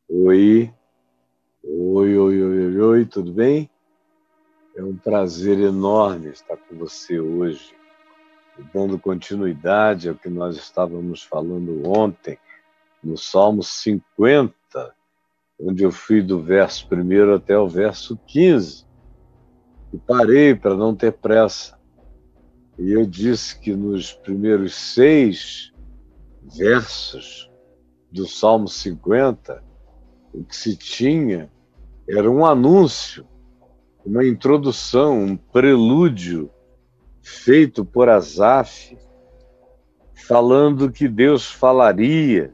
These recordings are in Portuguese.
Oi, oi, tudo bem? É um prazer enorme estar com você hoje, dando continuidade ao que nós estávamos falando ontem, no Salmo 50, onde eu fui do verso 1 até o verso 15, e parei para não ter pressa. E eu disse que nos primeiros 6 versos do Salmo 50, o que se tinha era um anúncio, uma introdução, um prelúdio feito por Asaf, falando que Deus falaria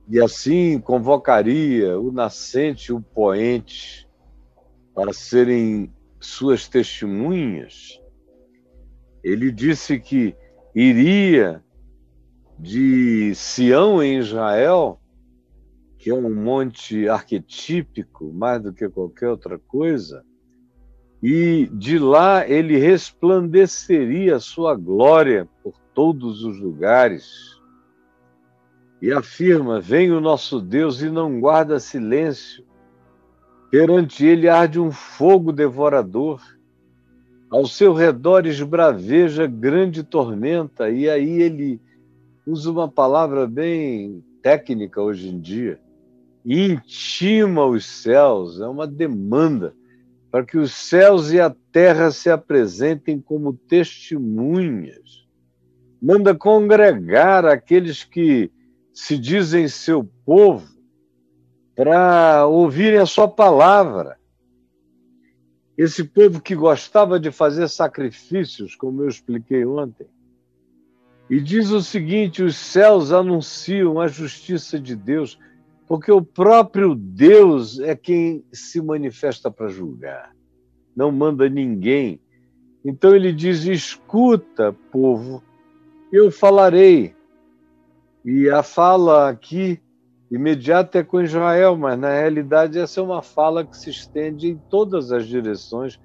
e assim convocaria o nascente e o poente para serem suas testemunhas. Ele disse que iria de Sião em Israel, que é um monte arquetípico mais do que qualquer outra coisa, e de lá ele resplandeceria a sua glória por todos os lugares. E afirma: vem o nosso Deus e não guarda silêncio. Perante ele arde um fogo devorador. Ao seu redor esbraveja grande tormenta. E aí ele usa uma palavra bem técnica hoje em dia. Intima os céus, é uma demanda para que os céus e a terra se apresentem como testemunhas. Manda congregar aqueles que se dizem seu povo para ouvirem a sua palavra. Esse povo que gostava de fazer sacrifícios, como eu expliquei ontem. E diz o seguinte: os céus anunciam a justiça de Deus, porque o próprio Deus é quem se manifesta para julgar. Não manda ninguém. Então ele diz: escuta, povo, eu falarei. E a fala aqui imediata é com Israel, mas na realidade essa é uma fala que se estende em todas as direções.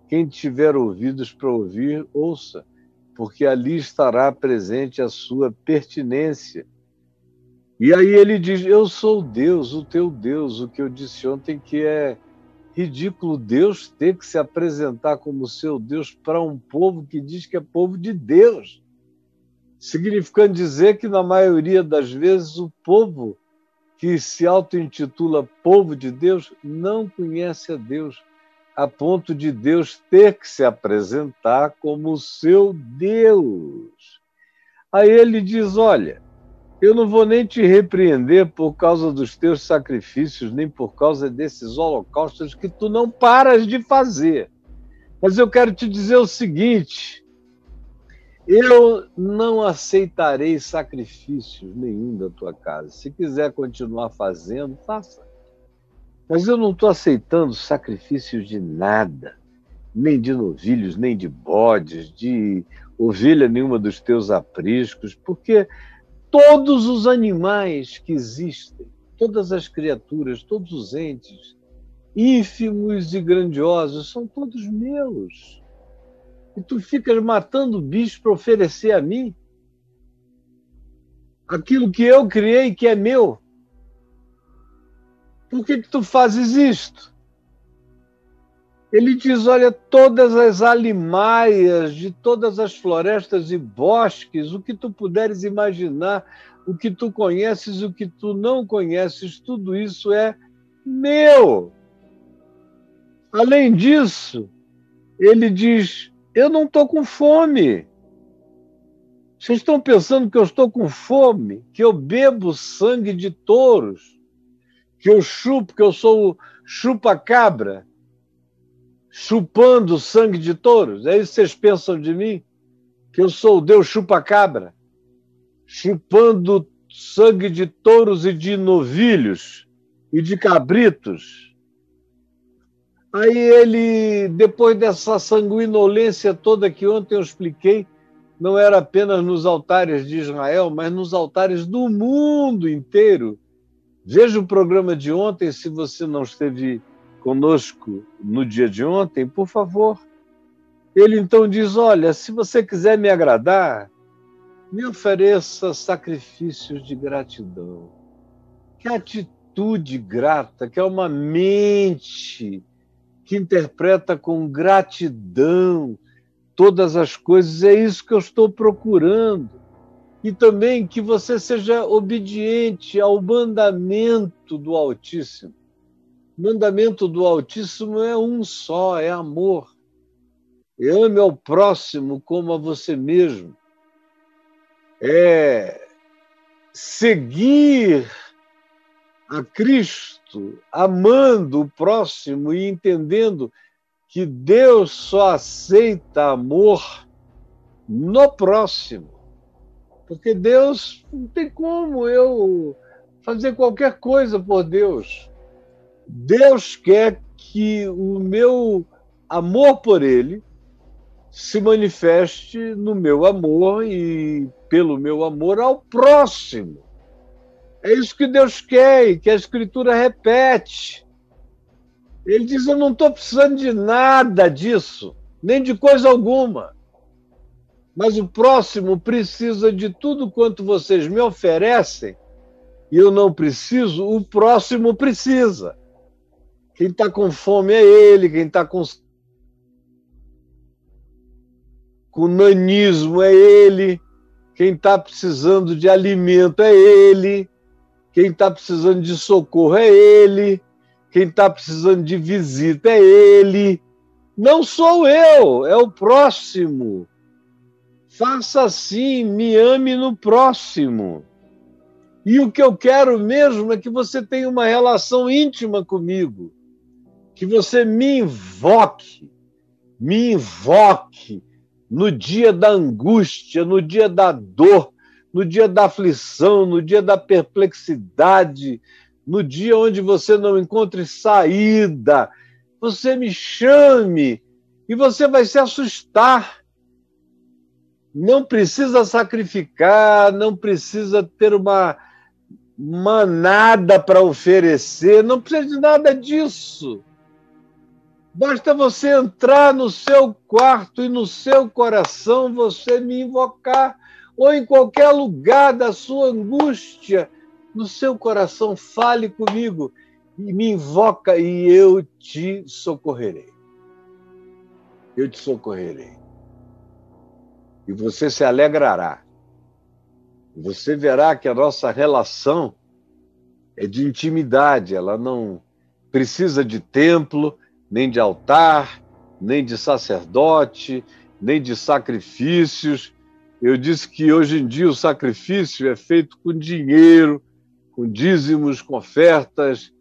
Quem tiver ouvidos para ouvir, ouça, porque ali estará presente a sua pertinência. E aí ele diz: eu sou Deus, o teu Deus. O que eu disse ontem, que é ridículo Deus ter que se apresentar como seu Deus para um povo que diz que é povo de Deus, significando dizer que na maioria das vezes o povo que se auto-intitula povo de Deus não conhece a Deus, a ponto de Deus ter que se apresentar como o seu Deus. Aí ele diz: olha, eu não vou nem te repreender por causa dos teus sacrifícios, nem por causa desses holocaustos que tu não paras de fazer. Mas eu quero te dizer o seguinte: eu não aceitarei sacrifícios nenhum da tua casa. Se quiser continuar fazendo, faça. Mas eu não estou aceitando sacrifícios de nada, nem de novilhos, nem de bodes, de ovelha nenhuma dos teus apriscos, porque todos os animais que existem, todas as criaturas, todos os entes, ínfimos e grandiosos, são todos meus. E tu ficas matando bicho para oferecer a mim aquilo que eu criei, que é meu. Por que tu fazes isto? Ele diz: olha, todas as alimaias de todas as florestas e bosques, o que tu puderes imaginar, o que tu conheces, o que tu não conheces, tudo isso é meu. Além disso, ele diz: eu não estou com fome. Vocês estão pensando que eu estou com fome? Que eu bebo sangue de touros? Que eu chupo, que eu sou chupa-cabra? Chupando sangue de touros? É isso que vocês pensam de mim? Que eu sou o Deus chupa-cabra? Chupando sangue de touros e de novilhos e de cabritos? Aí ele, depois dessa sanguinolência toda que ontem eu expliquei, não era apenas nos altares de Israel, mas nos altares do mundo inteiro. Veja o programa de ontem, se você não esteve conosco no dia de ontem, por favor. Ele então diz: olha, se você quiser me agradar, me ofereça sacrifícios de gratidão. Que atitude atitude grata, que é uma mente que interpreta com gratidão todas as coisas. É isso que eu estou procurando. E também que você seja obediente ao mandamento do Altíssimo. O mandamento do Altíssimo é um só, é amor. Ame ao próximo como a você mesmo. É seguir a Cristo, amando o próximo e entendendo que Deus só aceita amor no próximo. Porque Deus, não tem como eu fazer qualquer coisa por Deus. Deus quer que o meu amor por Ele se manifeste no meu amor e pelo meu amor ao próximo. É isso que Deus quer e que a Escritura repete. Ele diz, eu não estou precisando de nada disso, nem de coisa alguma. Mas o próximo precisa de tudo quanto vocês me oferecem e eu não preciso, o próximo precisa. Quem está com fome é ele, quem está com nanismo é ele, quem está precisando de alimento é ele, quem está precisando de socorro é ele, quem está precisando de visita é ele. Não sou eu, é o próximo. Faça assim, me ame no próximo. E o que eu quero mesmo é que você tenha uma relação íntima comigo, que você me invoque no dia da angústia, no dia da dor, no dia da aflição, no dia da perplexidade, no dia onde você não encontre saída. Você me chame e você vai se assustar. Não precisa sacrificar, não precisa ter uma manada para oferecer, não precisa de nada disso. Basta você entrar no seu quarto e no seu coração você me invocar, ou em qualquer lugar da sua angústia, no seu coração, fale comigo e me invoca e eu te socorrerei. Eu te socorrerei. E você se alegrará. Você verá que a nossa relação é de intimidade, ela não precisa de templo, nem de altar, nem de sacerdote, nem de sacrifícios. Eu disse que hoje em dia o sacrifício é feito com dinheiro, com dízimos, com ofertas,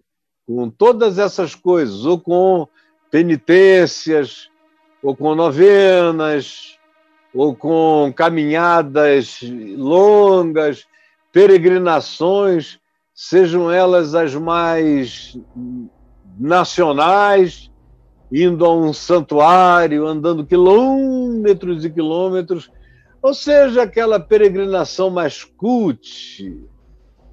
com todas essas coisas, ou com penitências, ou com novenas, ou com caminhadas longas, peregrinações, sejam elas as mais nacionais, indo a um santuário, andando quilômetros e quilômetros, ou seja, aquela peregrinação mais cult,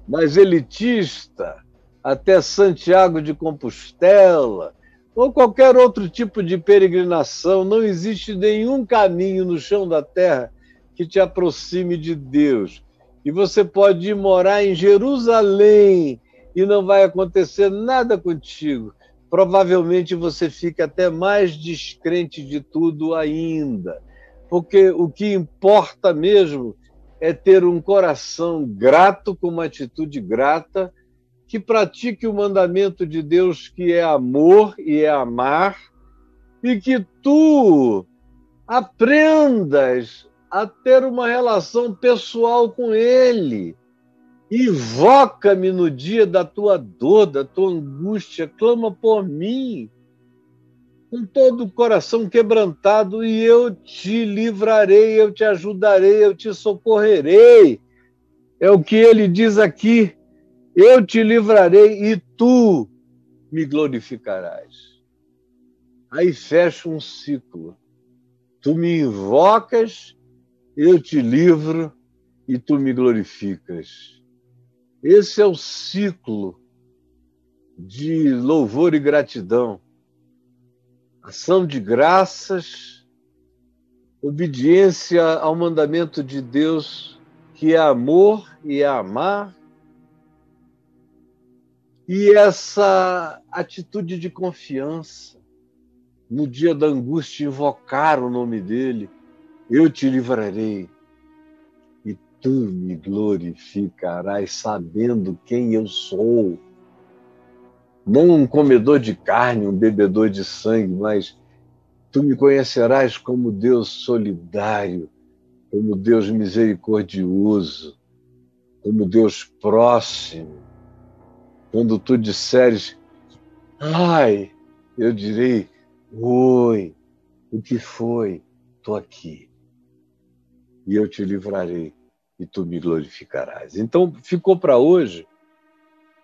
mais elitista, até Santiago de Compostela, ou qualquer outro tipo de peregrinação. Não existe nenhum caminho no chão da terra que te aproxime de Deus. E você pode ir morar em Jerusalém e não vai acontecer nada contigo. Provavelmente você fica até mais descrente de tudo ainda. Porque o que importa mesmo é ter um coração grato, com uma atitude grata, que pratique o mandamento de Deus, que é amor e é amar, e que tu aprendas a ter uma relação pessoal com Ele. Invoca-me no dia da tua dor, da tua angústia, clama por mim, com todo o coração quebrantado, e eu te livrarei, eu te ajudarei, eu te socorrerei. É o que ele diz aqui. Eu te livrarei e tu me glorificarás. Aí fecha um ciclo. Tu me invocas, eu te livro e tu me glorificas. Esse é o ciclo de louvor e gratidão. Ação de graças, obediência ao mandamento de Deus, que é amor e é amar, E essa atitude de confiança, no dia da angústia, invocar o nome dele, eu te livrarei e tu me glorificarás, sabendo quem eu sou. Não um comedor de carne, um bebedor de sangue, mas tu me conhecerás como Deus solidário, como Deus misericordioso, como Deus próximo. Quando tu disseres, ai, eu direi, oi, o que foi? Estou aqui. E eu te livrarei e tu me glorificarás. Então, ficou para hoje,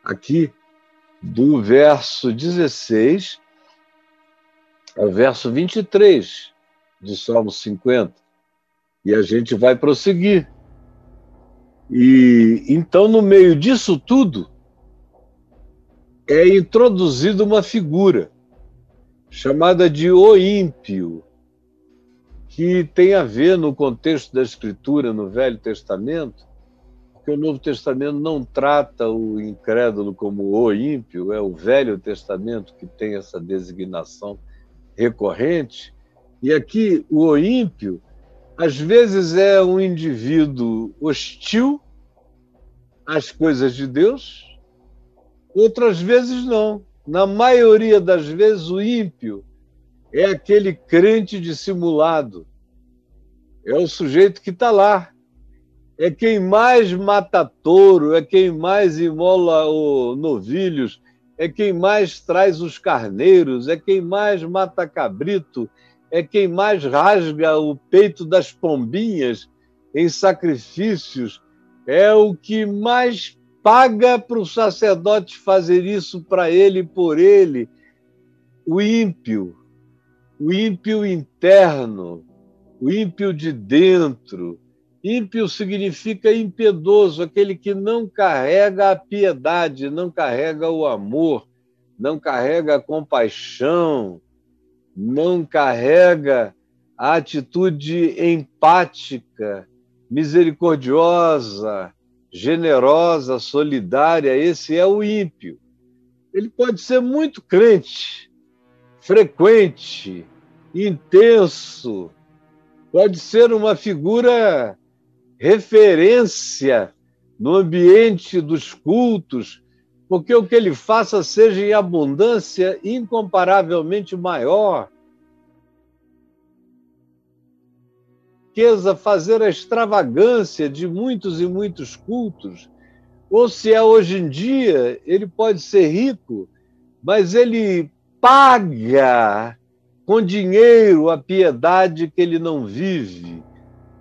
aqui, do verso 16 ao verso 23 de Salmo 50. E a gente vai prosseguir. E então, no meio disso tudo, é introduzida uma figura chamada de o ímpio, que tem a ver no contexto da Escritura no Velho Testamento, porque o Novo Testamento não trata o incrédulo como o ímpio, é o Velho Testamento que tem essa designação recorrente. E aqui o ímpio, às vezes, é um indivíduo hostil às coisas de Deus, outras vezes não. Na maioria das vezes, o ímpio é aquele crente dissimulado, é o sujeito que está lá, é quem mais mata touro, é quem mais imola novilhos, é quem mais traz os carneiros, é quem mais mata cabrito, é quem mais rasga o peito das pombinhas em sacrifícios, é o que mais paga para o sacerdote fazer isso para ele e por ele. O ímpio interno, o ímpio de dentro. Ímpio significa impiedoso, aquele que não carrega a piedade, não carrega o amor, não carrega a compaixão, não carrega a atitude empática, misericordiosa, generosa, solidária. Esse é o ímpio. Ele pode ser muito crente, frequente, intenso, pode ser uma figura referência no ambiente dos cultos, porque o que ele faça seja em abundância incomparavelmente maior. Fazer a extravagância de muitos e muitos cultos, ou se é hoje em dia, ele pode ser rico, mas ele paga com dinheiro a piedade que ele não vive.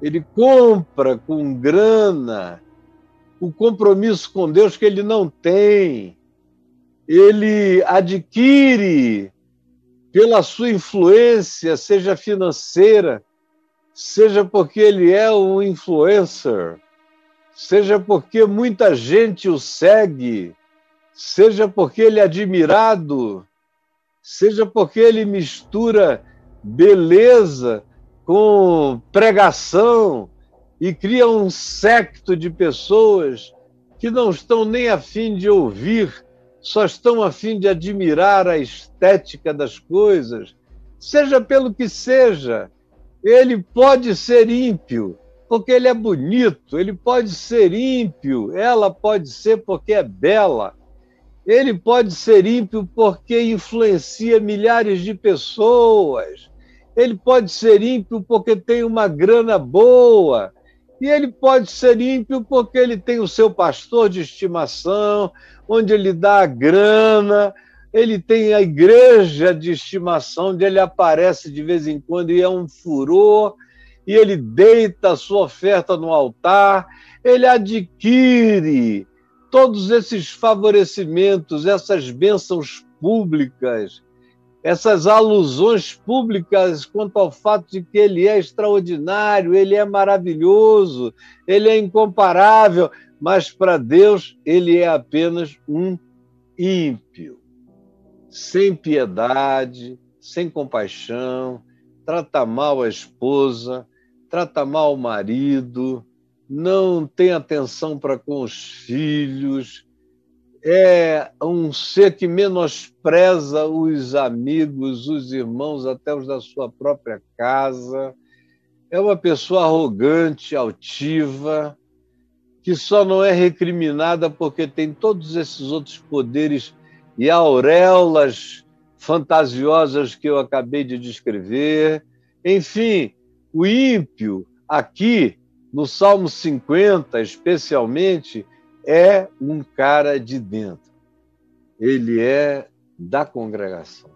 Ele compra com grana o compromisso com Deus que ele não tem. Ele adquire pela sua influência, seja financeira, seja porque ele é um influencer, seja porque muita gente o segue, seja porque ele é admirado, seja porque ele mistura beleza com pregação e cria um séquito de pessoas que não estão nem a fim de ouvir, só estão a fim de admirar a estética das coisas. Seja pelo que seja, ele pode ser ímpio, porque ele é bonito, ele pode ser ímpio, ela pode ser porque é bela, ele pode ser ímpio porque influencia milhares de pessoas, ele pode ser ímpio porque tem uma grana boa, e ele pode ser ímpio porque ele tem o seu pastor de estimação, onde ele dá a grana, ele tem a igreja de estimação, onde ele aparece de vez em quando e é um furor, e ele deita a sua oferta no altar, ele adquire todos esses favorecimentos, essas bênçãos públicas, essas alusões públicas quanto ao fato de que ele é extraordinário, ele é maravilhoso, ele é incomparável, mas para Deus ele é apenas um ímpio, sem piedade, sem compaixão, trata mal a esposa, trata mal o marido, não tem atenção para com os filhos, é um ser que menospreza os amigos, os irmãos, até os da sua própria casa. É uma pessoa arrogante, altiva, que só não é recriminada porque tem todos esses outros poderes e auréolas fantasiosas que eu acabei de descrever. Enfim, o ímpio, aqui, no Salmo 50, especialmente, é um cara de dentro. Ele é da congregação.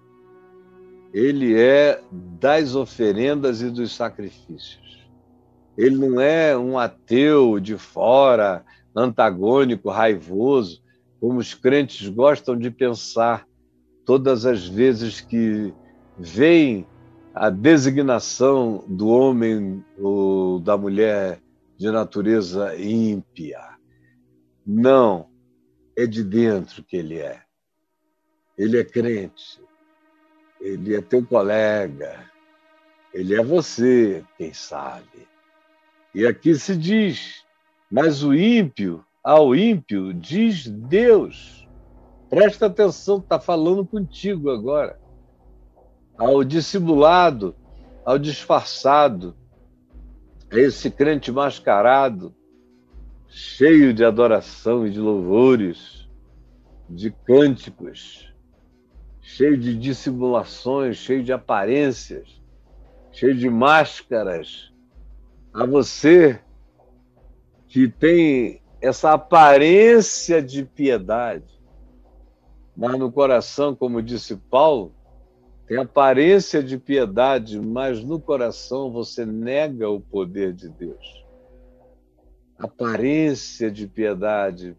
Ele é das oferendas e dos sacrifícios. Ele não é um ateu de fora, antagônico, raivoso, como os crentes gostam de pensar todas as vezes que veem a designação do homem ou da mulher de natureza ímpia. Não, é de dentro que ele é. Ele é crente, ele é teu colega, ele é você, quem sabe. E aqui se diz, mas o ímpio, ao ímpio, diz Deus. Presta atenção, está falando contigo agora. Ao dissimulado, ao disfarçado, a esse crente mascarado, cheio de adoração e de louvores, de cânticos, cheio de dissimulações, cheio de aparências, cheio de máscaras. A você que tem essa aparência de piedade, mas no coração, como disse Paulo, tem aparência de piedade, mas no coração você nega o poder de Deus. Aparência de piedade,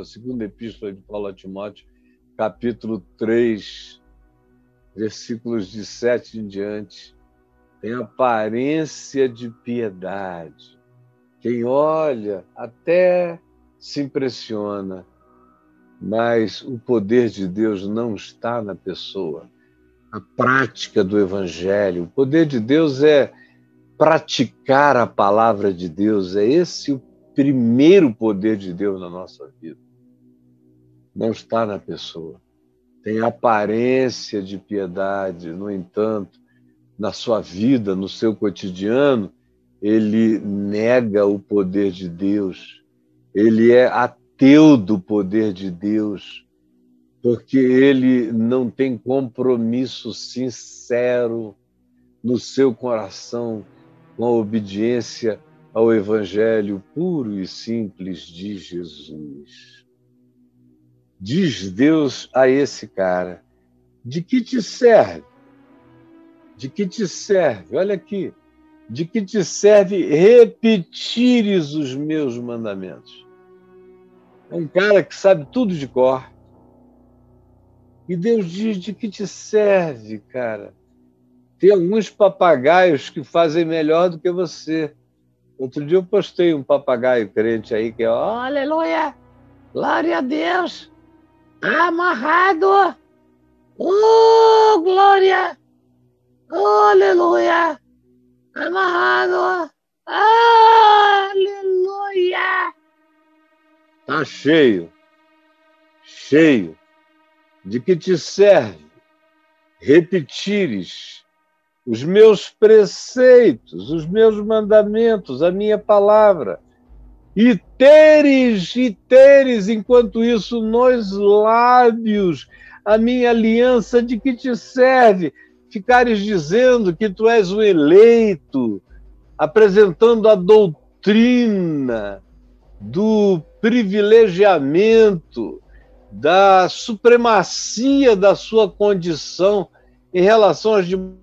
segunda epístola de Paulo a Timóteo, capítulo 3, versículos de 7 em diante. Tem aparência de piedade. Quem olha até se impressiona, mas o poder de Deus não está na pessoa. A prática do Evangelho, o poder de Deus é praticar a palavra de Deus, é esse o primeiro poder de Deus na nossa vida. Não está na pessoa. Tem aparência de piedade, no entanto, na sua vida, no seu cotidiano, ele nega o poder de Deus. Ele é ateu do poder de Deus, porque ele não tem compromisso sincero no seu coração com a obediência ao Evangelho puro e simples de Jesus. Diz Deus a esse cara, de que te serve? De que te serve? Olha aqui. De que te serve repetires os meus mandamentos? É um cara que sabe tudo de cor. E Deus diz, de que te serve, cara? Tem alguns papagaios que fazem melhor do que você. Outro dia eu postei um papagaio crente aí que é, oh, aleluia, glória a Deus, amarrado, oh, glória, oh, aleluia, amarrado, aleluia. Tá cheio, cheio. De que te serve repetires os meus preceitos, os meus mandamentos, a minha palavra, e teres, enquanto isso, nos lábios, a minha aliança, de que te serve ficares dizendo que tu és o eleito, apresentando a doutrina do privilegiamento, da supremacia da sua condição em relação às demais,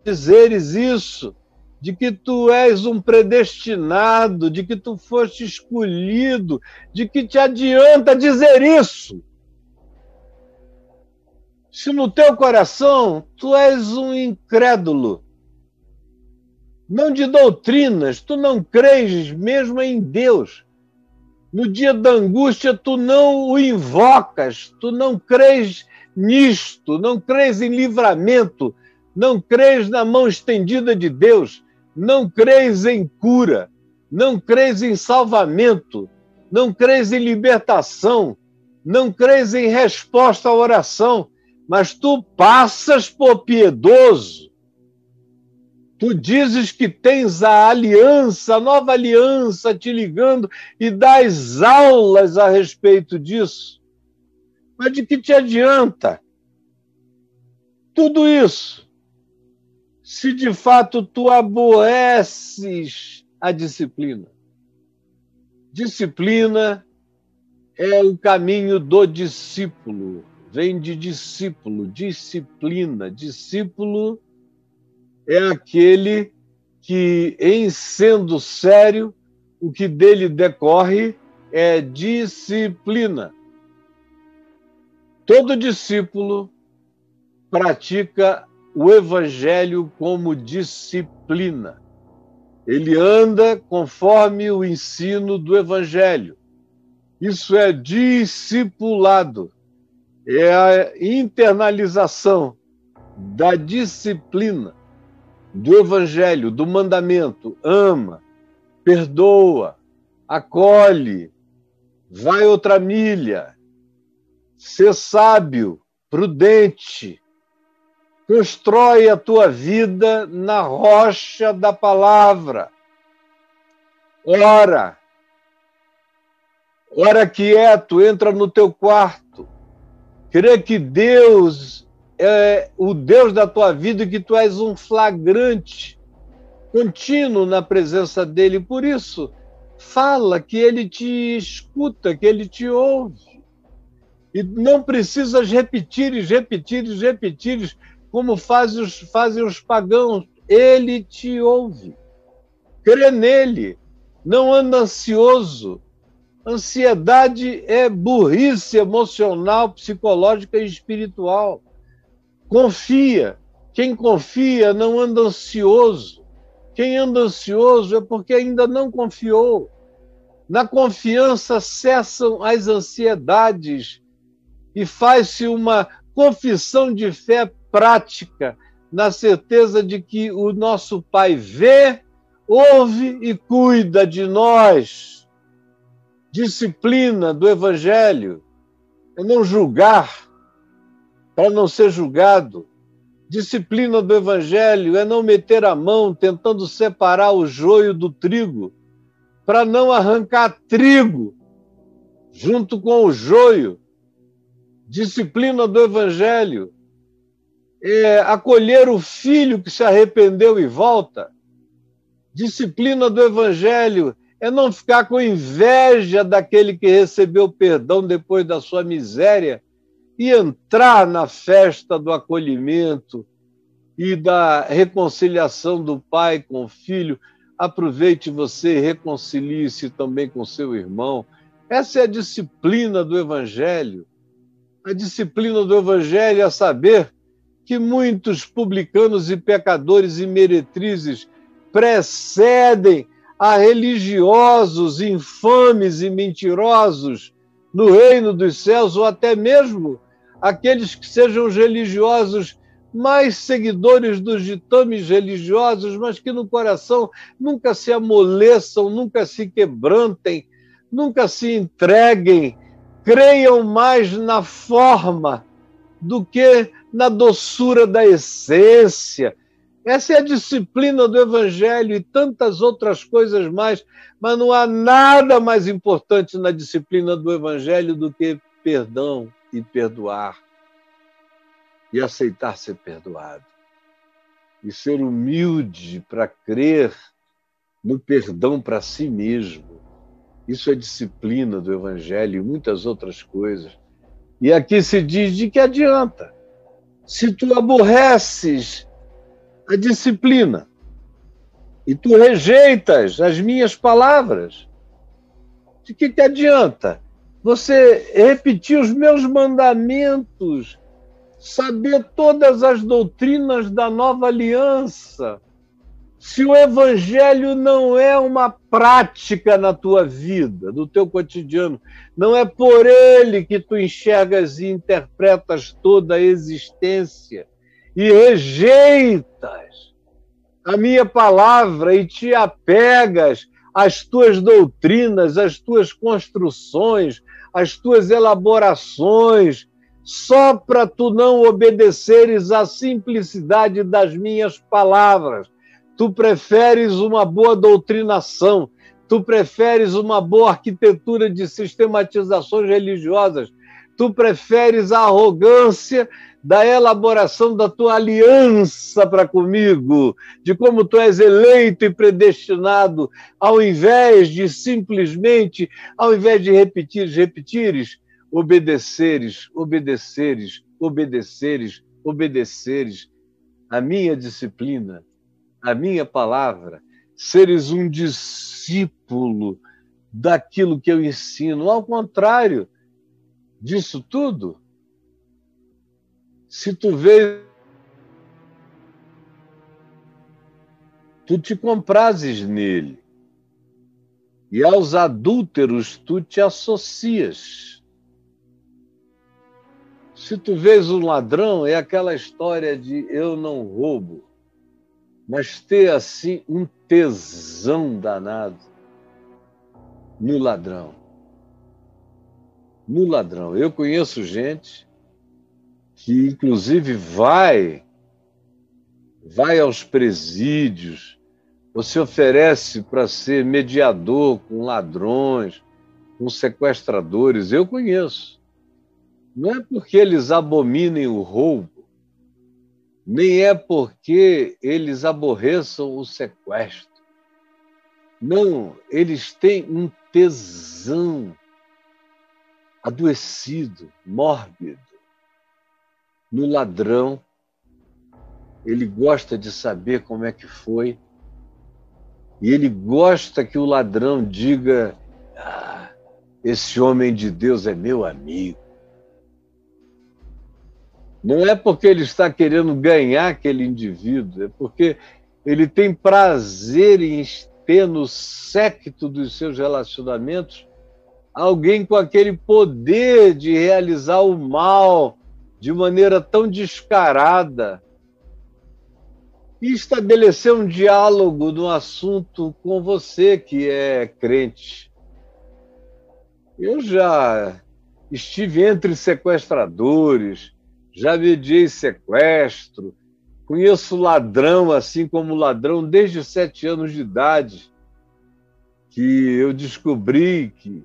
dizeres isso, de que tu és um predestinado, de que tu foste escolhido, de que te adianta dizer isso? Se no teu coração tu és um incrédulo, não de doutrinas, tu não crês mesmo em Deus. No dia da angústia, tu não o invocas, tu não crês nisto, não crês em livramento, não crês na mão estendida de Deus, não crês em cura, não crês em salvamento, não crês em libertação, não crês em resposta à oração, mas tu passas por piedoso. Tu dizes que tens a aliança, a nova aliança te ligando e dás aulas a respeito disso. Mas de que te adianta tudo isso se de fato tu aborreces a disciplina? Disciplina é o caminho do discípulo. Vem de discípulo, disciplina. Discípulo é aquele que, em sendo sério, o que dele decorre é disciplina. Todo discípulo pratica o evangelho como disciplina. Ele anda conforme o ensino do evangelho. Isso é discipulado. É a internalização da disciplina, do evangelho, do mandamento. Ama, perdoa, acolhe, vai outra milha, ser sábio, prudente, constrói a tua vida na rocha da palavra. Ora quieto, entra no teu quarto, crê que Deus é o Deus da tua vida e que tu és um flagrante contínuo na presença dele. Por isso, fala que ele te escuta, que ele te ouve. E não precisas repetires como fazem os pagãos. Ele te ouve. Crê nele. Não anda ansioso. Ansiedade é burrice emocional, psicológica e espiritual. Confia. Quem confia não anda ansioso. Quem anda ansioso é porque ainda não confiou. Na confiança cessam as ansiedades e faz-se uma confissão de fé prática, na certeza de que o nosso Pai vê, ouve e cuida de nós. Disciplina do Evangelho é não julgar para não ser julgado. Disciplina do Evangelho é não meter a mão tentando separar o joio do trigo, para não arrancar trigo junto com o joio. Disciplina do Evangelho é acolher o filho que se arrependeu e volta. Disciplina do Evangelho é não ficar com inveja daquele que recebeu perdão depois da sua miséria e entrar na festa do acolhimento e da reconciliação do pai com o filho. Aproveite você e reconcilie-se também com seu irmão. Essa é a disciplina do Evangelho. A disciplina do Evangelho é saber que muitos publicanos e pecadores e meretrizes precedem a religiosos infames e mentirosos no reino dos céus, ou até mesmo aqueles que sejam os religiosos mais seguidores dos ditames religiosos, mas que no coração nunca se amoleçam, nunca se quebrantem, nunca se entreguem, creiam mais na forma do que na doçura da essência. Essa é a disciplina do Evangelho e tantas outras coisas mais, mas não há nada mais importante na disciplina do Evangelho do que perdão e perdoar. E aceitar ser perdoado. E ser humilde para crer no perdão para si mesmo. Isso é disciplina do Evangelho e muitas outras coisas. E aqui se diz: de que adianta? Se tu aborreces a disciplina e tu rejeitas as minhas palavras, de que adianta você repetir os meus mandamentos, saber todas as doutrinas da nova aliança, se o Evangelho não é uma prática na tua vida, no teu cotidiano? Não é por ele que tu enxergas e interpretas toda a existência e rejeitas a minha palavra e te apegas as tuas doutrinas, as tuas construções, as tuas elaborações, só para tu não obedeceres à simplicidade das minhas palavras. Tu preferes uma boa doutrinação, tu preferes uma boa arquitetura de sistematizações religiosas, tu preferes a arrogância da elaboração da tua aliança para comigo, de como tu és eleito e predestinado, ao invés de simplesmente, ao invés de repetires, obedeceres a minha disciplina, a minha palavra, seres um discípulo daquilo que eu ensino. Ao contrário disso tudo, se tu vês, tu te comprases nele, e aos adúlteros tu te associas. Se tu vês um ladrão, é aquela história de eu não roubo, mas ter assim um tesão danado no ladrão. No ladrão. Eu conheço gente que, inclusive, vai aos presídios, ou se oferece para ser mediador com ladrões, com sequestradores. Eu conheço. Não é porque eles abominem o roubo, nem é porque eles aborreçam o sequestro. Não, eles têm um tesão adoecido, mórbido. No ladrão, ele gosta de saber como é que foi, e ele gosta que o ladrão diga: esse homem de Deus é meu amigo. Não é porque ele está querendo ganhar aquele indivíduo, é porque ele tem prazer em ter no séquito dos seus relacionamentos alguém com aquele poder de realizar o mal de maneira tão descarada e estabelecer um diálogo no assunto com você que é crente. Eu já estive entre sequestradores, já mediei sequestro, conheço ladrão assim como ladrão desde 7 anos de idade, que eu descobri que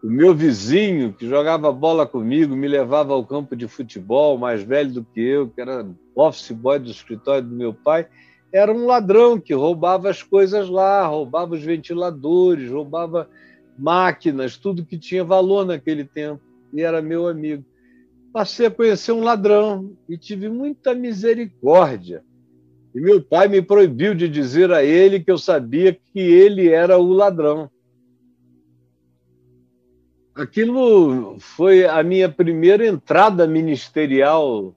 o meu vizinho, que jogava bola comigo, me levava ao campo de futebol, mais velho do que eu, que era office boy do escritório do meu pai, era um ladrão que roubava as coisas lá, roubava os ventiladores, roubava máquinas, tudo que tinha valor naquele tempo, e era meu amigo. Passei a conhecer um ladrão e tive muita misericórdia. E meu pai me proibiu de dizer a ele que eu sabia que ele era o ladrão. Aquilo foi a minha primeira entrada ministerial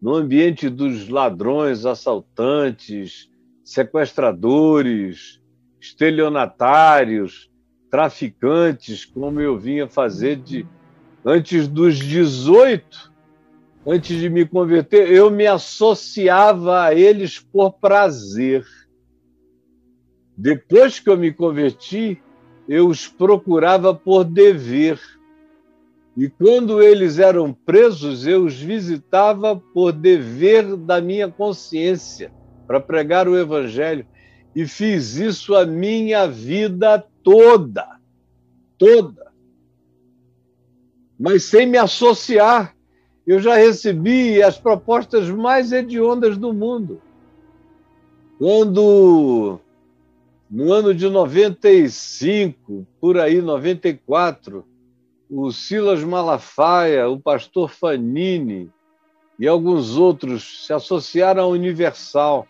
no ambiente dos ladrões, assaltantes, sequestradores, estelionatários, traficantes, como eu vinha fazer antes dos 18, antes de me converter, eu me associava a eles por prazer. Depois que eu me converti, eu os procurava por dever. E quando eles eram presos, eu os visitava por dever da minha consciência, para pregar o Evangelho. E fiz isso a minha vida toda. Toda. Mas sem me associar. Eu já recebi as propostas mais hediondas do mundo. Quando, no ano de 95, por aí, 94, o Silas Malafaia, o pastor Fanini e alguns outros se associaram à Universal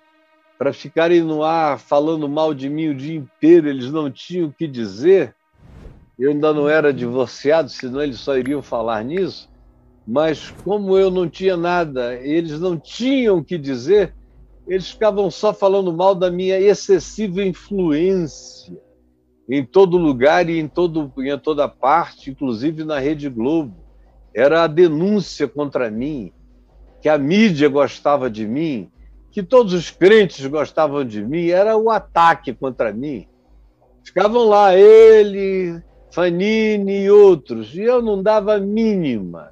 para ficarem no ar falando mal de mim o dia inteiro, eles não tinham o que dizer. Eu ainda não era divorciado, senão eles só iriam falar nisso. Mas como eu não tinha nada, eles não tinham o que dizer, eles ficavam só falando mal da minha excessiva influência em todo lugar e em toda parte, inclusive na Rede Globo. Era a denúncia contra mim, que a mídia gostava de mim, que todos os crentes gostavam de mim, era o ataque contra mim. Ficavam lá ele, Fanini e outros, e eu não dava a mínima.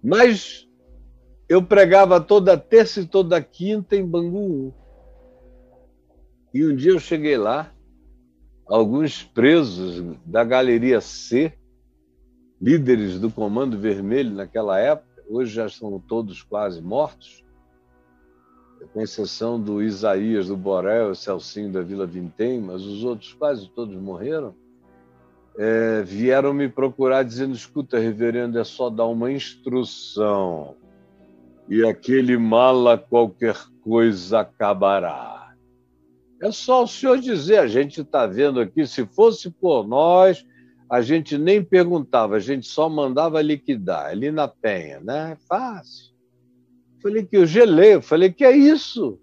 Mas eu pregava toda terça e toda quinta em Bangu. E um dia eu cheguei lá, alguns presos da Galeria C, líderes do Comando Vermelho naquela época, hoje já são todos quase mortos, com exceção do Isaías do Borel, o Celcinho da Vila Vintém, mas os outros quase todos morreram, vieram me procurar dizendo: escuta, reverendo, é só dar uma instrução e aquele mala qualquer coisa acabará. É só o senhor dizer, a gente está vendo aqui, se fosse por nós, a gente nem perguntava, a gente só mandava liquidar, ali na Penha, né? Fácil. Falei que eu gelei, eu falei, que é isso?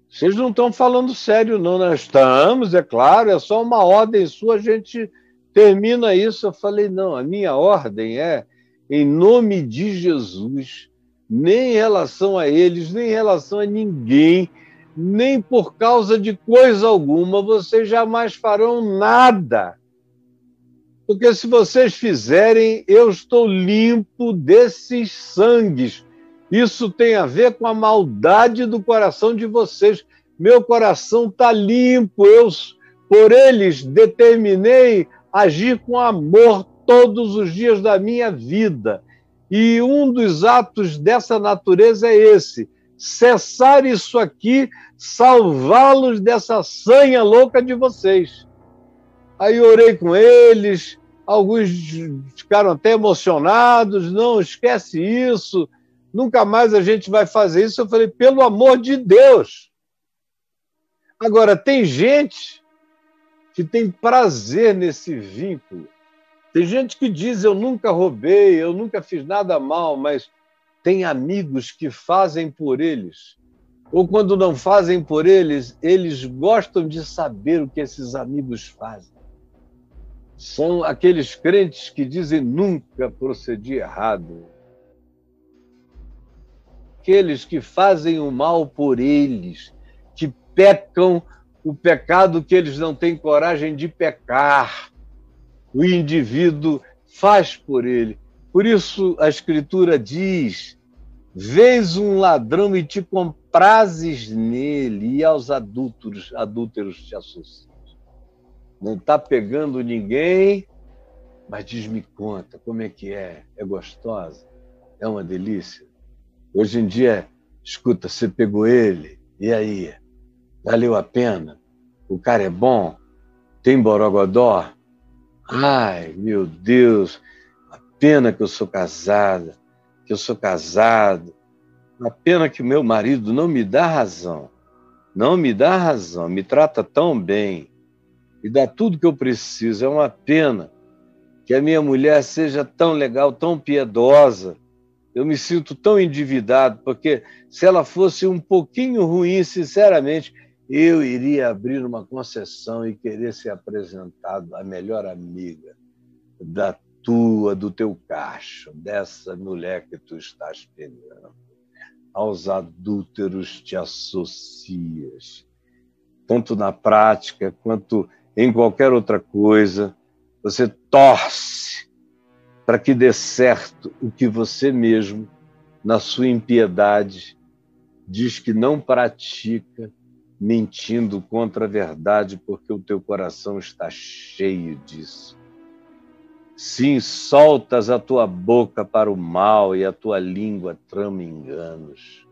Vocês não estão falando sério, não. Nós estamos, é claro, é só uma ordem sua, a gente termina isso. Eu falei, não, a minha ordem é, em nome de Jesus, nem em relação a eles, nem em relação a ninguém, nem por causa de coisa alguma, vocês jamais farão nada. Porque se vocês fizerem, eu estou limpo desses sangues. Isso tem a ver com a maldade do coração de vocês. Meu coração está limpo. Eu, por eles, determinei agir com amor todos os dias da minha vida. E um dos atos dessa natureza é esse: cessar isso aqui, salvá-los dessa sanha louca de vocês. Aí orei com eles, alguns ficaram até emocionados, não, esquece isso, nunca mais a gente vai fazer isso. Eu falei, pelo amor de Deus. Agora, tem gente que tem prazer nesse vínculo. Tem gente que diz, eu nunca roubei, eu nunca fiz nada mal, mas tem amigos que fazem por eles. Ou quando não fazem por eles, eles gostam de saber o que esses amigos fazem. São aqueles crentes que dizem nunca procedi errado. Aqueles que fazem o mal por eles, que pecam o pecado que eles não têm coragem de pecar. O indivíduo faz por ele. Por isso a Escritura diz, vês um ladrão e te comprases nele, e aos adúlteros te associas. Não está pegando ninguém, mas diz-me conta, como é que é? É gostosa? É uma delícia? Hoje em dia, escuta, você pegou ele, e aí? Valeu a pena? O cara é bom? Tem borogodó? Ai, meu Deus, a pena que eu sou casada, que eu sou casado. A pena que o meu marido não me dá razão. Não me dá razão, me trata tão bem. E dá tudo que eu preciso. É uma pena que a minha mulher seja tão legal, tão piedosa. Eu me sinto tão endividado, porque se ela fosse um pouquinho ruim, sinceramente, eu iria abrir uma concessão e querer ser apresentado a melhor amiga do teu cacho, dessa mulher que tu estás pegando. Aos adúlteros te associas. Tanto na prática quanto em qualquer outra coisa, você torce para que dê certo o que você mesmo, na sua impiedade, diz que não pratica, mentindo contra a verdade, porque o teu coração está cheio disso. Sim, soltas a tua boca para o mal e a tua língua trama enganos.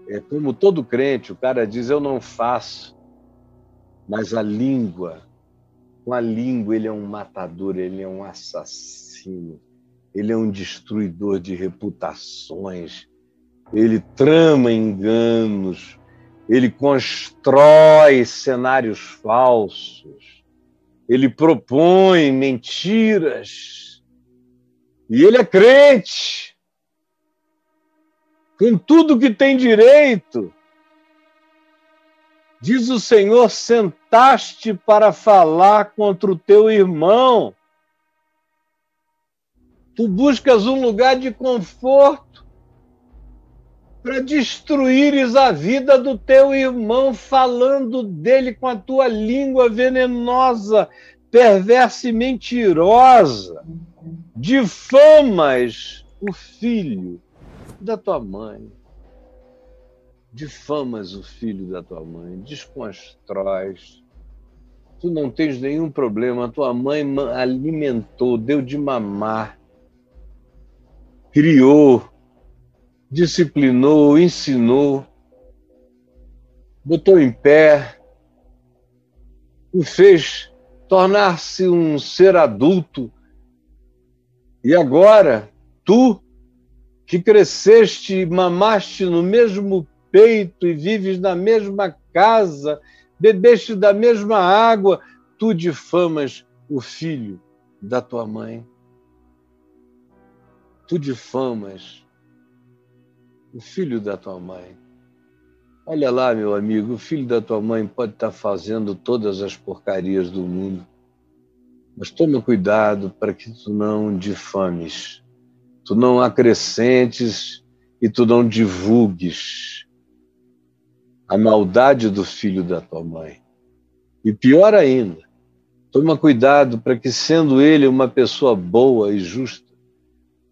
É como todo crente, o cara diz, eu não faço, mas a língua, com a língua ele é um matador, ele é um assassino, ele é um destruidor de reputações, ele trama enganos, ele constrói cenários falsos, ele propõe mentiras, e ele é crente, com tudo que tem direito. Diz o Senhor, sentaste para falar contra o teu irmão. Tu buscas um lugar de conforto. para destruíres a vida do teu irmão, falando dele com a tua língua venenosa, perversa e mentirosa. Difamas o filho da tua mãe. Difamas o filho da tua mãe, desconstróis. Tu não tens nenhum problema, tua mãe alimentou, deu de mamar, criou, disciplinou, ensinou, botou em pé, o fez tornar-se um ser adulto. E agora, tu, que cresceste e mamaste no mesmo peito e vives na mesma casa, bebeste da mesma água, tu difamas o filho da tua mãe. Tu difamas o filho da tua mãe. Olha lá, meu amigo, o filho da tua mãe pode estar fazendo todas as porcarias do mundo, mas toma cuidado para que tu não difames, tu não acrescentes e tu não divulgues a maldade do filho da tua mãe. E pior ainda, toma cuidado para que, sendo ele uma pessoa boa e justa,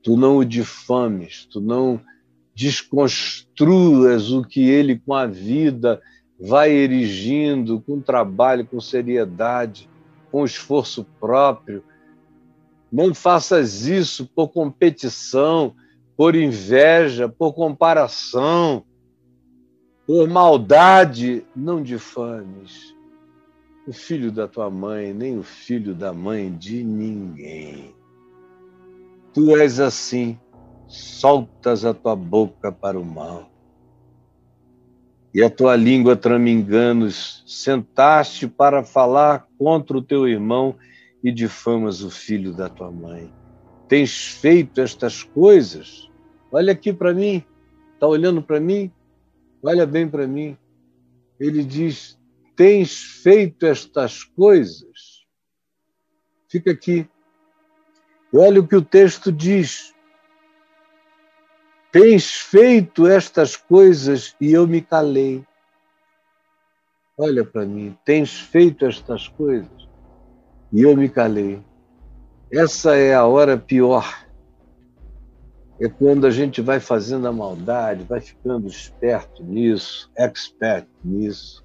tu não o difames, tu não desconstruas o que ele, com a vida, vai erigindo, com trabalho, com seriedade, com esforço próprio. Não faças isso por competição, por inveja, por comparação, por maldade. Não difames o filho da tua mãe, nem o filho da mãe de ninguém. Tu és assim, soltas a tua boca para o mal, e a tua língua trama enganos, sentaste para falar contra o teu irmão e difamas o filho da tua mãe. Tens feito estas coisas? Olha aqui para mim, está olhando para mim? Olha bem para mim. Ele diz, tens feito estas coisas? Fica aqui. E olha o que o texto diz. Tens feito estas coisas e eu me calei. Olha para mim, tens feito estas coisas e eu me calei. Essa é a hora pior. É quando a gente vai fazendo a maldade, vai ficando esperto nisso, expert nisso,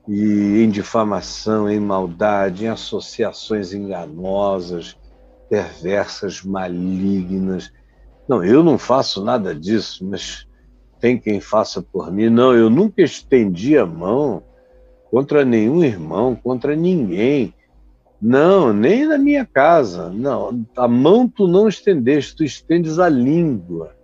e em difamação, em maldade, em associações enganosas, perversas, malignas. Não, eu não faço nada disso, mas tem quem faça por mim. Não, eu nunca estendi a mão contra nenhum irmão, contra ninguém. Não, nem na minha casa. Não, a mão tu não estendeste, tu estendes a língua,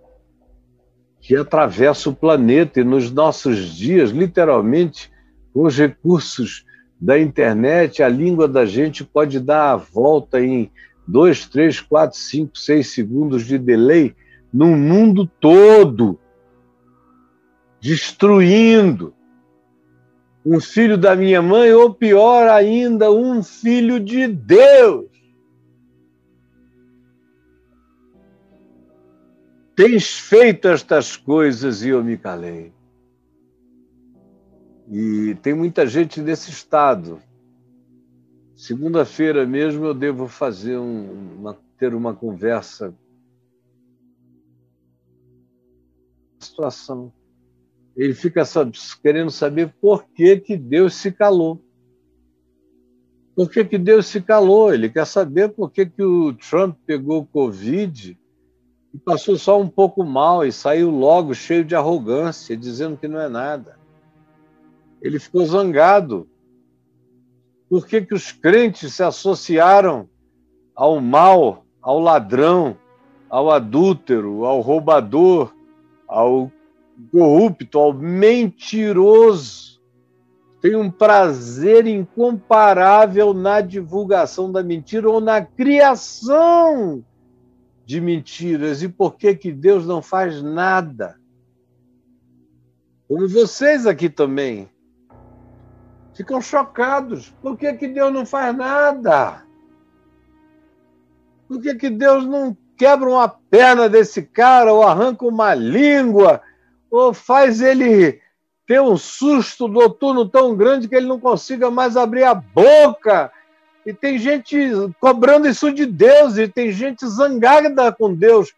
que atravessa o planeta. E nos nossos dias, literalmente, com os recursos da internet, a língua da gente pode dar a volta em 2, 3, 4, 5, 6 segundos de delay no mundo todo, destruindo um filho da minha mãe, ou pior ainda, um filho de Deus. Tens feito estas coisas e eu me calei. E tem muita gente nesse estado. Segunda-feira mesmo eu devo fazer ter uma conversa. Situação. Ele fica querendo saber por que Deus se calou. Por que Deus se calou? Ele quer saber por que o Trump pegou o Covid e passou só um pouco mal e saiu logo cheio de arrogância, dizendo que não é nada. Ele ficou zangado. Por que os crentes se associaram ao mal, ao ladrão, ao adúltero, ao roubador, ao corrupto, ao mentiroso? Tem um prazer incomparável na divulgação da mentira ou na criação de mentiras. E por que Deus não faz nada? Como vocês aqui também ficam chocados. Por que Deus não faz nada? Por que Deus não quebra uma perna desse cara ou arranca uma língua ou faz ele ter um susto noturno tão grande que ele não consiga mais abrir a boca. E tem gente cobrando isso de Deus, e tem gente zangada com Deus,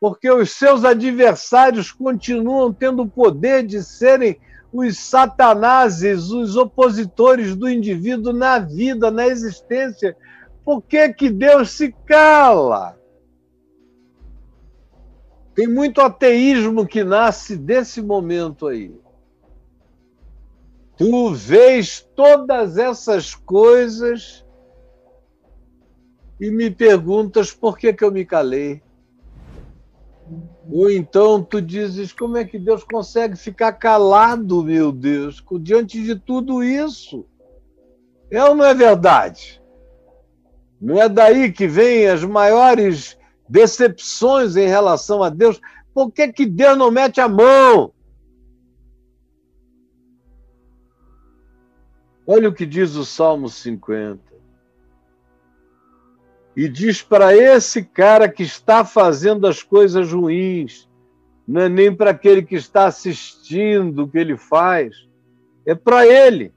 porque os seus adversários continuam tendo o poder de serem os satanases, os opositores do indivíduo na vida, na existência. Por que que Deus se cala? Tem muito ateísmo que nasce desse momento aí. Tu vês todas essas coisas e me perguntas por que que eu me calei. Ou então tu dizes, como é que Deus consegue ficar calado, meu Deus, diante de tudo isso? É ou não é verdade? Não é daí que vêm as maiores decepções em relação a Deus? Por que que Deus não mete a mão? Olha o que diz o Salmo 50. E diz para esse cara que está fazendo as coisas ruins, não é nem para aquele que está assistindo o que ele faz, é para ele.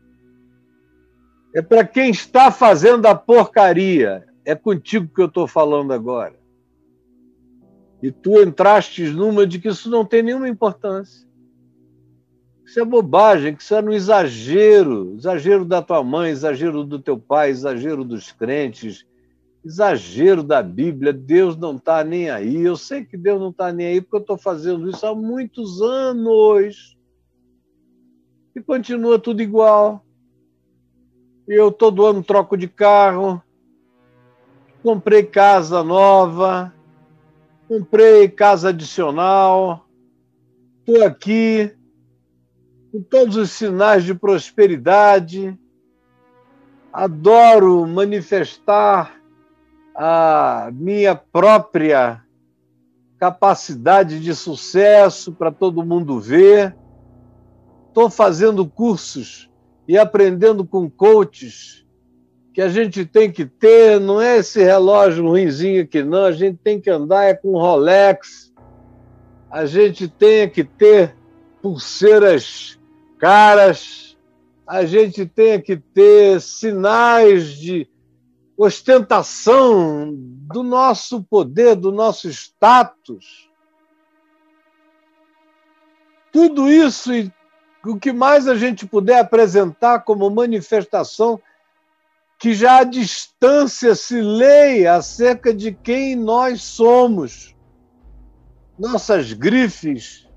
É para quem está fazendo a porcaria. É contigo que eu estou falando agora. E tu entraste numa de que isso não tem nenhuma importância. Isso é bobagem, que isso era um exagero. Exagero da tua mãe, exagero do teu pai, exagero dos crentes, exagero da Bíblia. Deus não está nem aí. Eu sei que Deus não está nem aí porque eu estou fazendo isso há muitos anos. E continua tudo igual. Eu todo ano troco de carro, comprei casa nova, comprei casa adicional, estou aqui com todos os sinais de prosperidade, adoro manifestar a minha própria capacidade de sucesso para todo mundo ver, estou fazendo cursos e aprendendo com coaches que a gente tem que ter, não é esse relógio ruinzinho aqui não, a gente tem que andar é com Rolex, a gente tem que ter pulseiras caras, a gente tem que ter sinais de ostentação do nosso poder, do nosso status. Tudo isso e o que mais a gente puder apresentar como manifestação que já à distância se leia acerca de quem nós somos. Nossas grifes.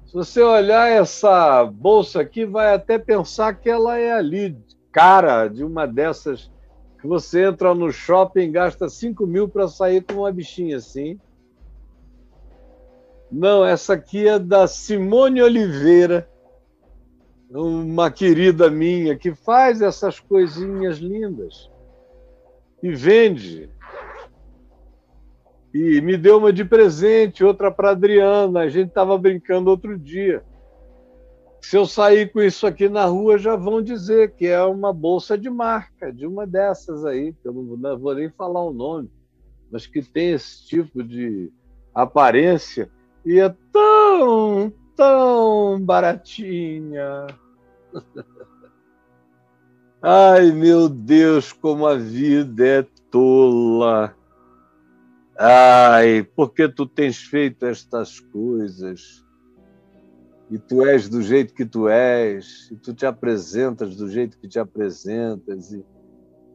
Se você olhar essa bolsa aqui, vai até pensar que ela é ali, cara, de uma dessas que você entra no shopping e gasta 5 mil para sair com uma bichinha assim. Não, essa aqui é da Simone Oliveira, uma querida minha que faz essas coisinhas lindas e vende. E me deu uma de presente, outra para Adriana. A gente estava brincando outro dia. Se eu sair com isso aqui na rua, já vão dizer que é uma bolsa de marca, de uma dessas aí, que eu não vou nem falar o nome, mas que tem esse tipo de aparência. E é tão, tão baratinha. Ai, meu Deus, como a vida é tola. Ai, por que tu tens feito estas coisas? E tu és do jeito que tu és, e tu te apresentas do jeito que te apresentas, e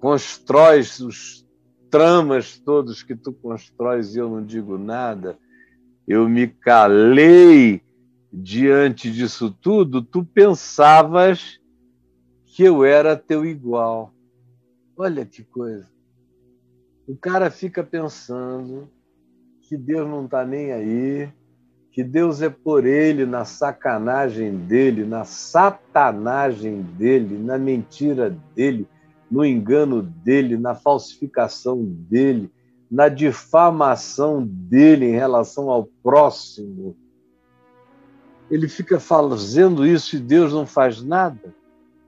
constróis os tramas todos que tu constróis, e eu não digo nada. Eu me calei diante disso tudo. Tu pensavas que eu era teu igual. Olha que coisa. O cara fica pensando que Deus não está nem aí, que Deus é por ele, na sacanagem dele, na satanagem dele, na mentira dele, no engano dele, na falsificação dele, na difamação dele em relação ao próximo. Ele fica fazendo isso e Deus não faz nada.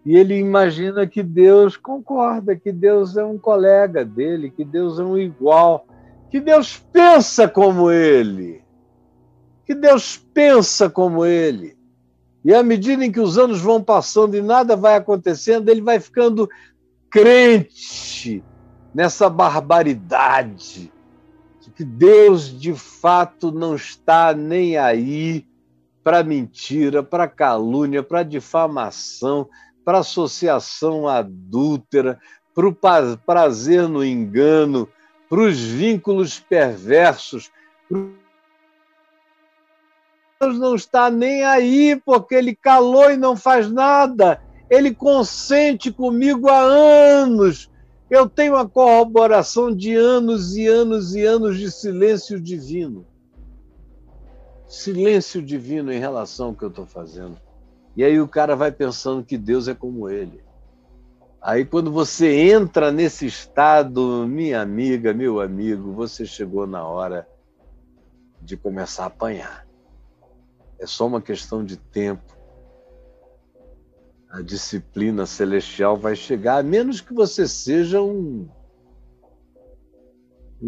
E ele imagina que Deus concorda, que Deus é um colega dele, que Deus é um igual, que Deus pensa como ele. que Deus pensa como ele. E à medida em que os anos vão passando e nada vai acontecendo, ele vai ficando crente nessa barbaridade de que Deus, de fato, não está nem aí para mentira, para calúnia, para difamação, para associação adúltera, para o prazer no engano, para os vínculos perversos. Deus não está nem aí, porque ele calou e não faz nada. Ele consente comigo há anos. Eu tenho a corroboração de anos e anos e anos de silêncio divino. Silêncio divino em relação ao que eu estou fazendo. E aí o cara vai pensando que Deus é como ele. Aí quando você entra nesse estado, minha amiga, meu amigo, você chegou na hora de começar a apanhar. É só uma questão de tempo. A disciplina celestial vai chegar, a menos que você seja um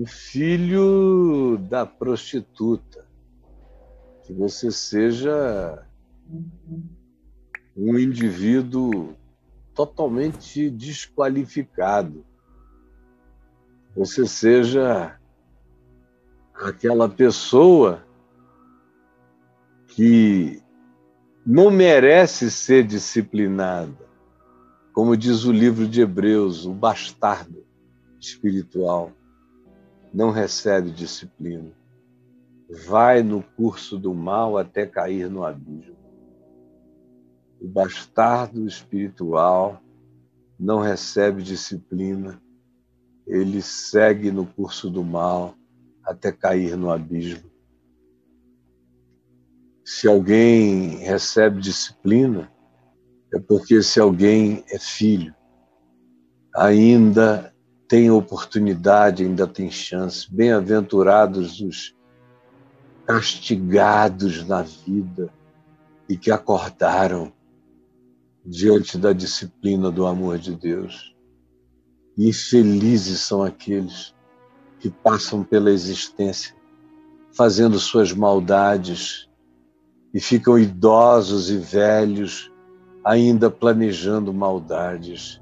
filho da prostituta, que você seja um indivíduo totalmente desqualificado, você seja aquela pessoa que não merece ser disciplinada. Como diz o livro de Hebreus, o bastardo espiritual não recebe disciplina. Vai no curso do mal até cair no abismo. O bastardo espiritual não recebe disciplina. Ele segue no curso do mal até cair no abismo. Se alguém recebe disciplina, é porque esse alguém é filho. Ainda tem oportunidade, ainda tem chance. Bem-aventurados os castigados na vida e que acordaram diante da disciplina do amor de Deus. E infelizes são aqueles que passam pela existência fazendo suas maldades e ficam idosos e velhos ainda planejando maldades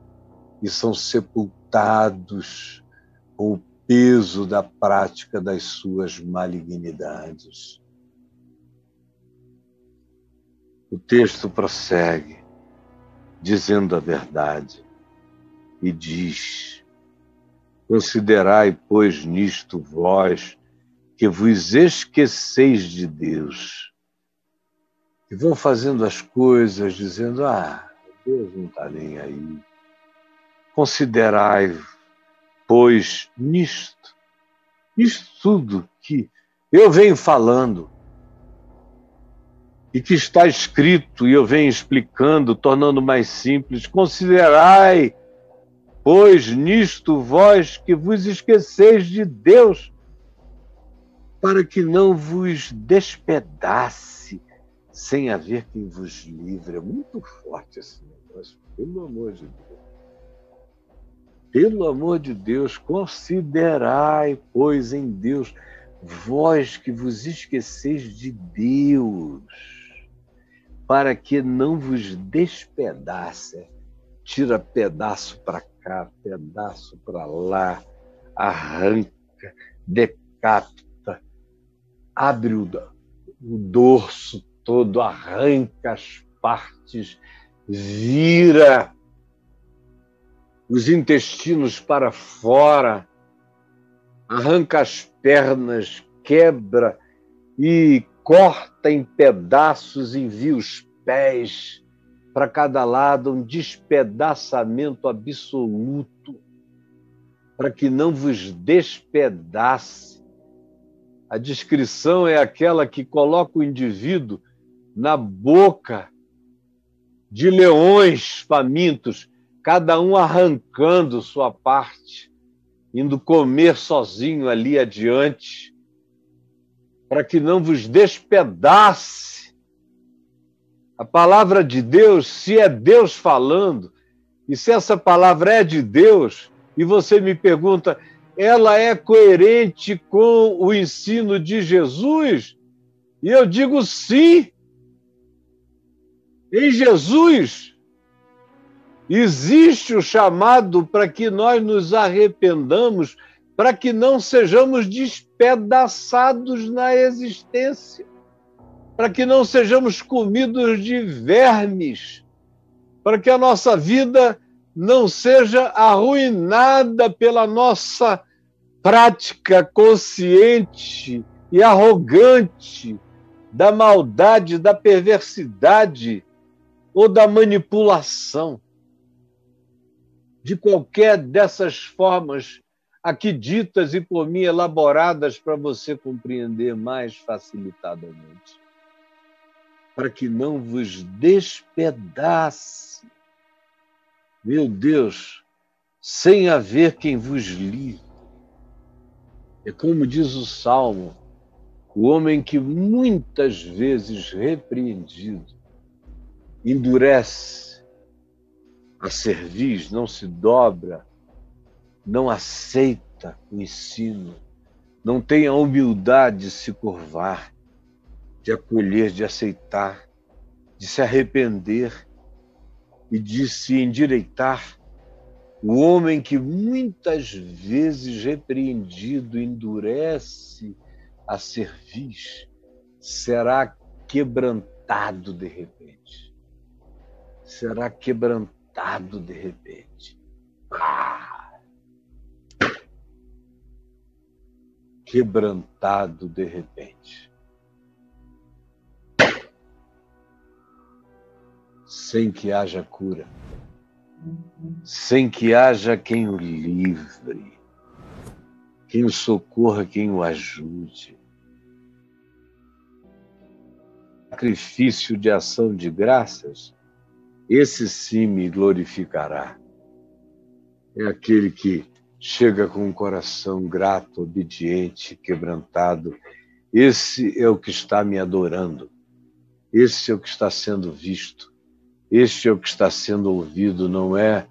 e são sepultados com o peso da prática das suas malignidades. O texto prossegue, dizendo a verdade, e diz: considerai, pois, nisto vós, que vos esqueceis de Deus, e vão fazendo as coisas dizendo, Deus não está nem aí. Considerai, pois, nisto tudo que eu venho falando e que está escrito e eu venho explicando, tornando mais simples, considerai, pois, nisto vós que vos esqueceis de Deus, para que não vos despedace sem haver quem vos livre. É muito forte esse negócio, pelo amor de Deus. Pelo amor de Deus, considerai, pois, em Deus, vós que vos esqueceis de Deus, para que não vos despedace. Tira pedaço para cá, pedaço para lá, arranca, decapita, abre o dorso todo, arranca as partes, vira os intestinos para fora, arranca as pernas, quebra e corta em pedaços, envia os pés para cada lado, um despedaçamento absoluto, para que não vos despedace. A descrição é aquela que coloca o indivíduo na boca de leões famintos, cada um arrancando sua parte, indo comer sozinho ali adiante, para que não vos despedace. A palavra de Deus, se é Deus falando, e se essa palavra é de Deus, e você me pergunta, ela é coerente com o ensino de Jesus? E eu digo sim. Em Jesus existe o chamado para que nós nos arrependamos, para que não sejamos despedaçados na existência, para que não sejamos comidos de vermes, para que a nossa vida não seja arruinada pela nossa prática consciente e arrogante da maldade, da perversidade ou da manipulação, de qualquer dessas formas aqui ditas e por mim elaboradas para você compreender mais facilitadamente, para que não vos despedace, meu Deus, sem haver quem vos livre. É como diz o Salmo, o homem que muitas vezes repreendido endurece a cerviz, não se dobra, não aceita o ensino, não tem a humildade de se curvar, de acolher, de aceitar, de se arrepender e de se endireitar. O homem que muitas vezes repreendido endurece a cerviz será quebrantado de repente. Será quebrantado de repente. Quebrantado de repente. Sem que haja cura. Sem que haja quem o livre, quem o socorra, quem o ajude. Sacrifício de ação de graças, esse sim me glorificará. É aquele que chega com um coração grato, obediente, quebrantado. Esse é o que está me adorando. Esse é o que está sendo visto. Este é o que está sendo ouvido, não é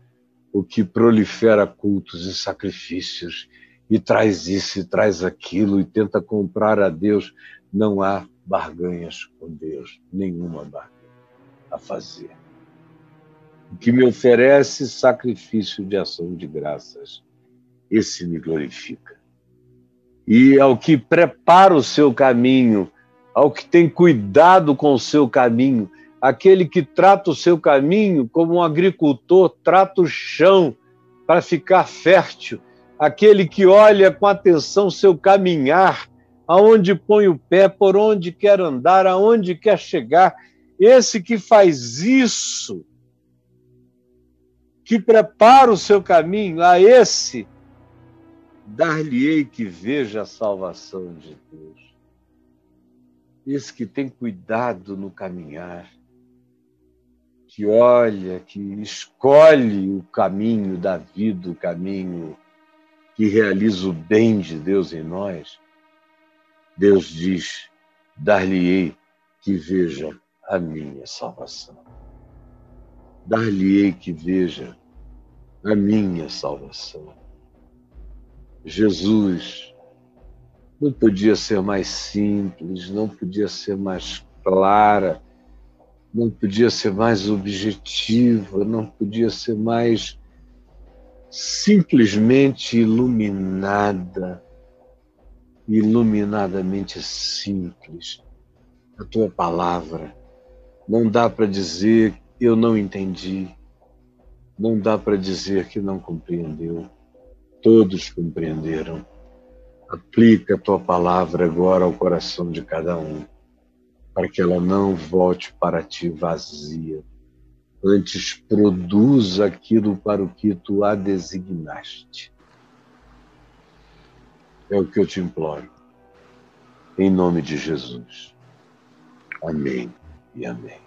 o que prolifera cultos e sacrifícios e traz isso e traz aquilo e tenta comprar a Deus. Não há barganhas com Deus, nenhuma barganha a fazer. O que me oferece sacrifício de ação de graças, esse me glorifica. E ao que prepara o seu caminho, ao que tem cuidado com o seu caminho, aquele que trata o seu caminho como um agricultor trata o chão para ficar fértil, aquele que olha com atenção o seu caminhar, aonde põe o pé, por onde quer andar, aonde quer chegar, esse que faz isso, que prepara o seu caminho, a esse dar-lhe-ei que veja a salvação de Deus. Esse que tem cuidado no caminhar, que olha, que escolhe o caminho da vida, o caminho que realiza o bem de Deus em nós, Deus diz, dar-lhe-ei que veja a minha salvação. Dar-lhe-ei que veja a minha salvação. Jesus não podia ser mais simples, não podia ser mais clara, não podia ser mais objetiva, não podia ser mais simplesmente iluminada, iluminadamente simples. A tua palavra. Não dá para dizer eu não entendi, não dá para dizer que não compreendeu. Todos compreenderam. Aplica a tua palavra agora ao coração de cada um, para que ela não volte para ti vazia, antes produza aquilo para o que tu a designaste. É o que eu te imploro, em nome de Jesus. Amém e amém.